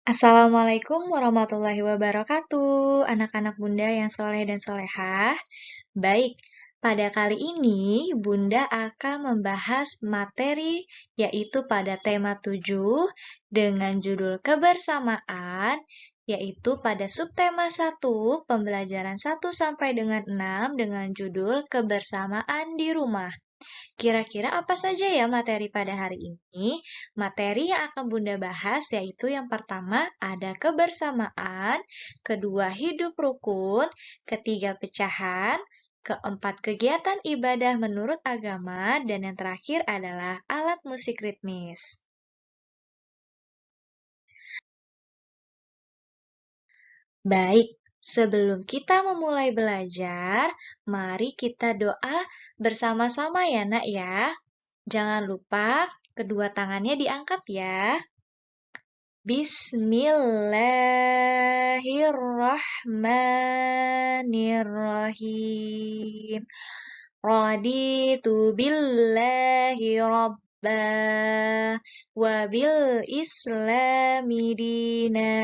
Assalamualaikum warahmatullahi wabarakatuh, anak-anak Bunda yang soleh dan solehah. Baik, pada kali ini Bunda akan membahas materi yaitu pada tema 7 dengan judul kebersamaan, yaitu pada subtema 1 pembelajaran 1 sampai dengan 6 dengan judul kebersamaan di rumah. Kira-kira apa saja ya materi pada hari ini? Materi yang akan Bunda bahas yaitu yang pertama ada kebersamaan, kedua hidup rukun, ketiga pecahan, keempat kegiatan ibadah menurut agama, dan yang terakhir adalah alat musik ritmis. Baik, sebelum kita memulai belajar, mari kita doa bersama-sama ya nak ya. Jangan lupa kedua tangannya diangkat ya. Bismillahirrahmanirrahim. Raditu billahi rabba wa bil islami dina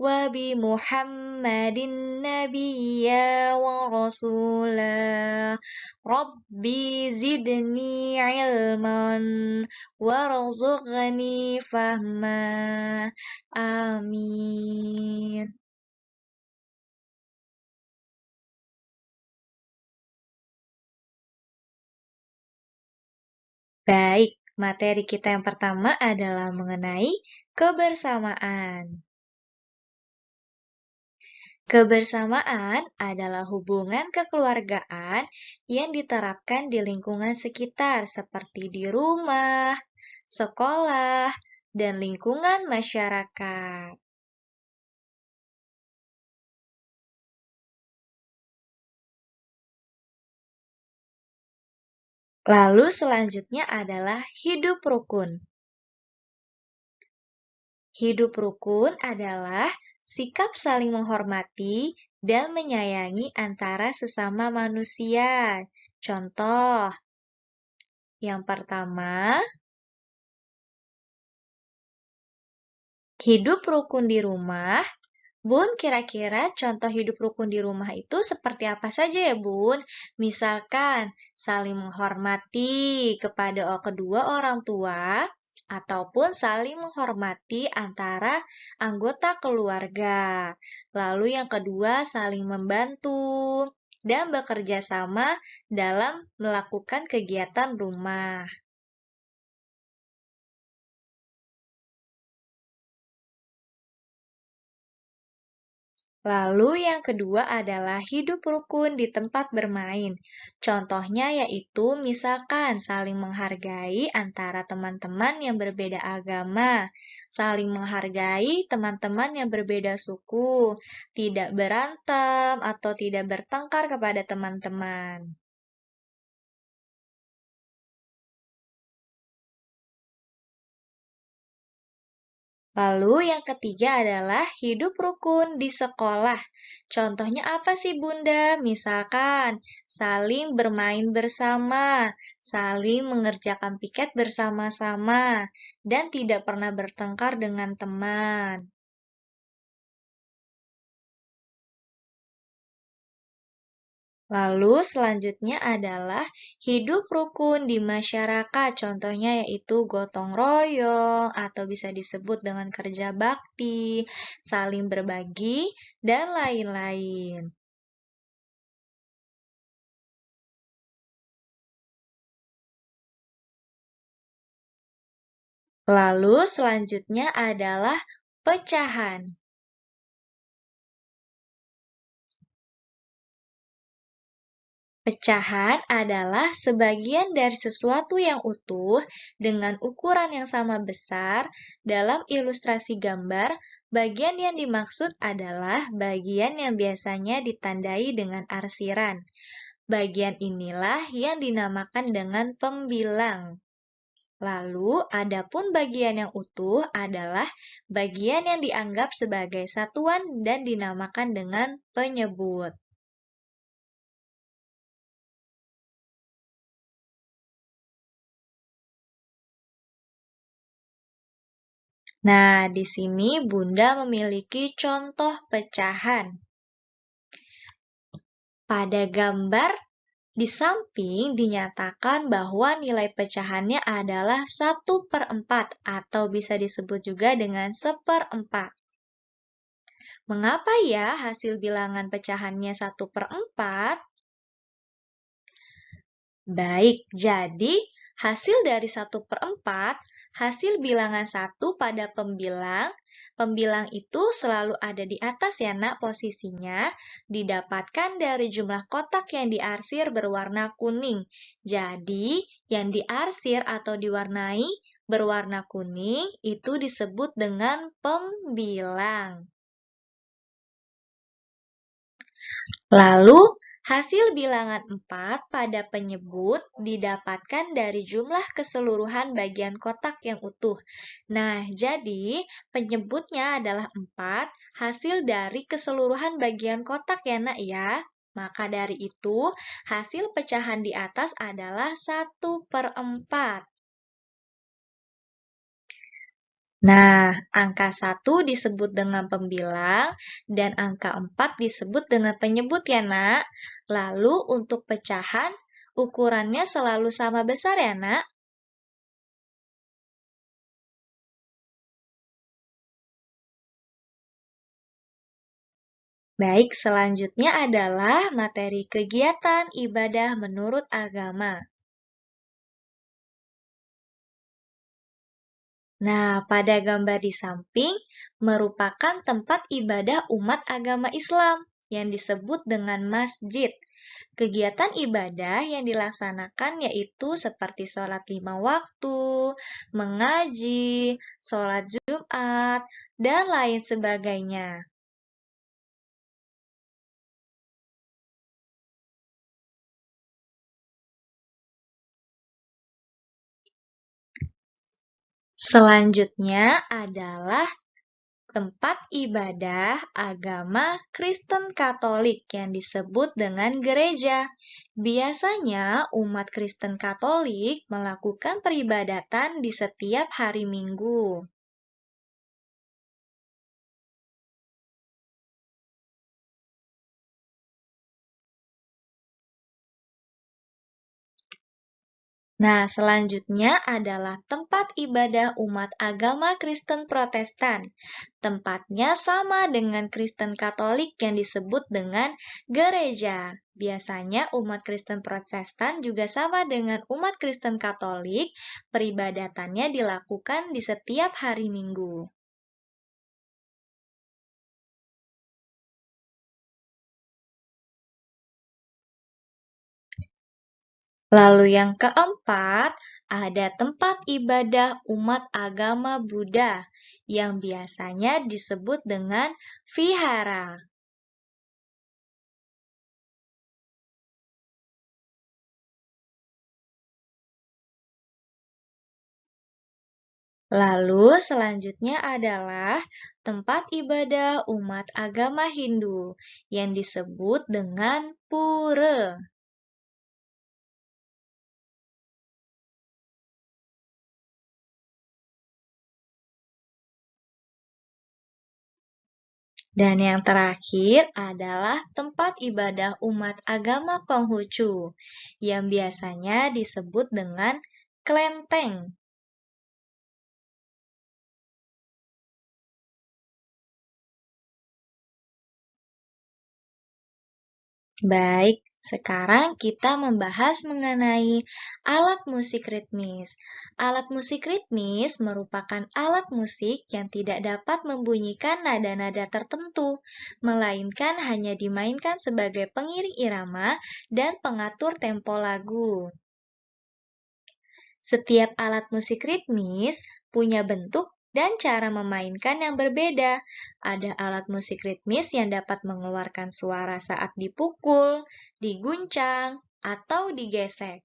wa bi muhammadin nabiyya wa rasula rabbi zidni ilman warzuqni fahma. Amin. Baik, materi kita yang pertama adalah mengenai kebersamaan. Kebersamaan adalah hubungan kekeluargaan yang diterapkan di lingkungan sekitar seperti di rumah, sekolah, dan lingkungan masyarakat. Lalu selanjutnya adalah hidup rukun. Hidup rukun adalah sikap saling menghormati dan menyayangi antara sesama manusia. Contoh, yang pertama, hidup rukun di rumah. Bun, kira-kira contoh hidup rukun di rumah itu seperti apa saja ya, Bun? Misalkan saling menghormati kepada kedua orang tua, ataupun saling menghormati antara anggota keluarga. Lalu yang kedua, saling membantu dan bekerja sama dalam melakukan kegiatan rumah. Lalu yang kedua adalah hidup rukun di tempat bermain. Contohnya yaitu misalkan saling menghargai antara teman-teman yang berbeda agama, saling menghargai teman-teman yang berbeda suku, tidak berantem atau tidak bertengkar kepada teman-teman. Lalu yang ketiga adalah hidup rukun di sekolah. Contohnya apa sih Bunda? Misalkan saling bermain bersama, saling mengerjakan piket bersama-sama, dan tidak pernah bertengkar dengan teman. Lalu selanjutnya adalah hidup rukun di masyarakat, contohnya yaitu gotong royong atau bisa disebut dengan kerja bakti, saling berbagi, dan lain-lain. Lalu selanjutnya adalah pecahan. Pecahan adalah sebagian dari sesuatu yang utuh dengan ukuran yang sama besar. Dalam ilustrasi gambar, bagian yang dimaksud adalah bagian yang biasanya ditandai dengan arsiran. Bagian inilah yang dinamakan dengan pembilang. Lalu, adapun bagian yang utuh adalah bagian yang dianggap sebagai satuan dan dinamakan dengan penyebut. Nah, di sini Bunda memiliki contoh pecahan. Pada gambar di samping dinyatakan bahwa nilai pecahannya adalah 1/4 atau bisa disebut juga dengan 1/4. Mengapa ya hasil bilangan pecahannya 1/4? Baik, jadi hasil dari 1/4, hasil bilangan 1 pada pembilang, pembilang itu selalu ada di atas ya nak posisinya, didapatkan dari jumlah kotak yang diarsir berwarna kuning. Jadi, yang diarsir atau diwarnai berwarna kuning itu disebut dengan pembilang. Lalu, hasil bilangan 4 pada penyebut didapatkan dari jumlah keseluruhan bagian kotak yang utuh. Nah, jadi penyebutnya adalah 4, hasil dari keseluruhan bagian kotak ya nak ya. Maka dari itu, hasil pecahan di atas adalah 1/4. Nah, angka 1 disebut dengan pembilang dan angka 4 disebut dengan penyebut ya, nak. Lalu untuk pecahan, ukurannya selalu sama besar ya, nak? Baik, selanjutnya adalah materi kegiatan ibadah menurut agama. Nah, pada gambar di samping merupakan tempat ibadah umat agama Islam yang disebut dengan masjid. Kegiatan ibadah yang dilaksanakan yaitu seperti sholat 5 waktu, mengaji, sholat Jumat, dan lain sebagainya. Selanjutnya adalah tempat ibadah agama Kristen Katolik yang disebut dengan gereja. Biasanya umat Kristen Katolik melakukan peribadatan di setiap hari Minggu. Nah, selanjutnya adalah tempat ibadah umat agama Kristen Protestan. Tempatnya sama dengan Kristen Katolik yang disebut dengan gereja. Biasanya umat Kristen Protestan juga sama dengan umat Kristen Katolik, peribadatannya dilakukan di setiap hari Minggu. Lalu yang keempat, ada tempat ibadah umat agama Buddha yang biasanya disebut dengan vihara. Lalu selanjutnya adalah tempat ibadah umat agama Hindu yang disebut dengan pura. Dan yang terakhir adalah tempat ibadah umat agama Konghucu yang biasanya disebut dengan klenteng. Baik, sekarang kita membahas mengenai alat musik ritmis. Alat musik ritmis merupakan alat musik yang tidak dapat membunyikan nada-nada tertentu, melainkan hanya dimainkan sebagai pengiring irama dan pengatur tempo lagu. Setiap alat musik ritmis punya bentuk dan cara memainkan yang berbeda. Ada alat musik ritmis yang dapat mengeluarkan suara saat dipukul, diguncang, atau digesek.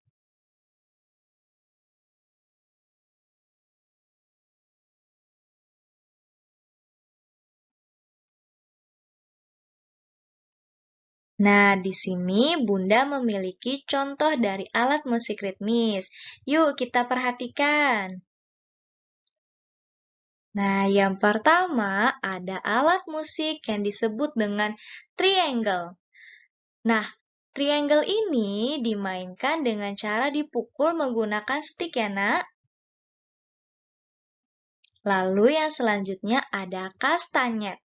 Nah, di sini Bunda memiliki contoh dari alat musik ritmis. Yuk kita perhatikan. Nah, yang pertama ada alat musik yang disebut dengan triangle. Nah, triangle ini dimainkan dengan cara dipukul menggunakan stick ya, Nak. Lalu yang selanjutnya ada kastanyet.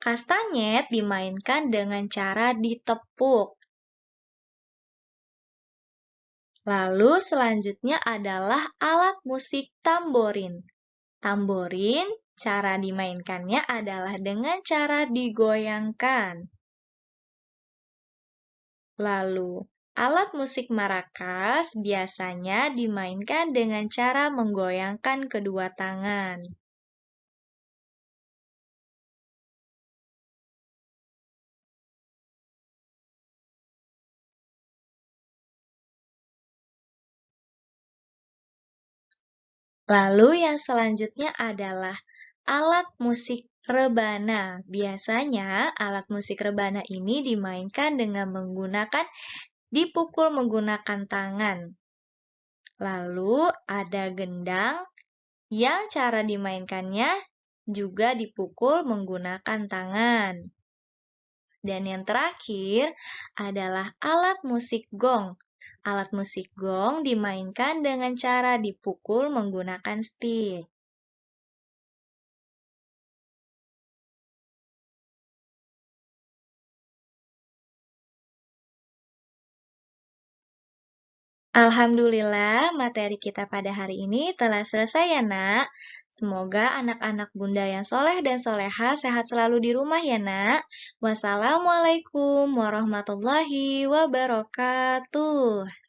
Kastanyet dimainkan dengan cara ditepuk. Lalu selanjutnya adalah alat musik tamborin. Tamborin, cara dimainkannya adalah dengan cara digoyangkan. Lalu, alat musik marakas biasanya dimainkan dengan cara menggoyangkan kedua tangan. Lalu yang selanjutnya adalah alat musik rebana. Biasanya alat musik rebana ini dimainkan dengan menggunakan dipukul menggunakan tangan. Lalu ada gendang yang cara dimainkannya juga dipukul menggunakan tangan. Dan yang terakhir adalah alat musik gong. Alat musik gong dimainkan dengan cara dipukul menggunakan stick. Alhamdulillah, materi kita pada hari ini telah selesai ya, Nak. Semoga anak-anak Bunda yang soleh dan soleha sehat selalu di rumah ya, Nak. Wassalamualaikum warahmatullahi wabarakatuh.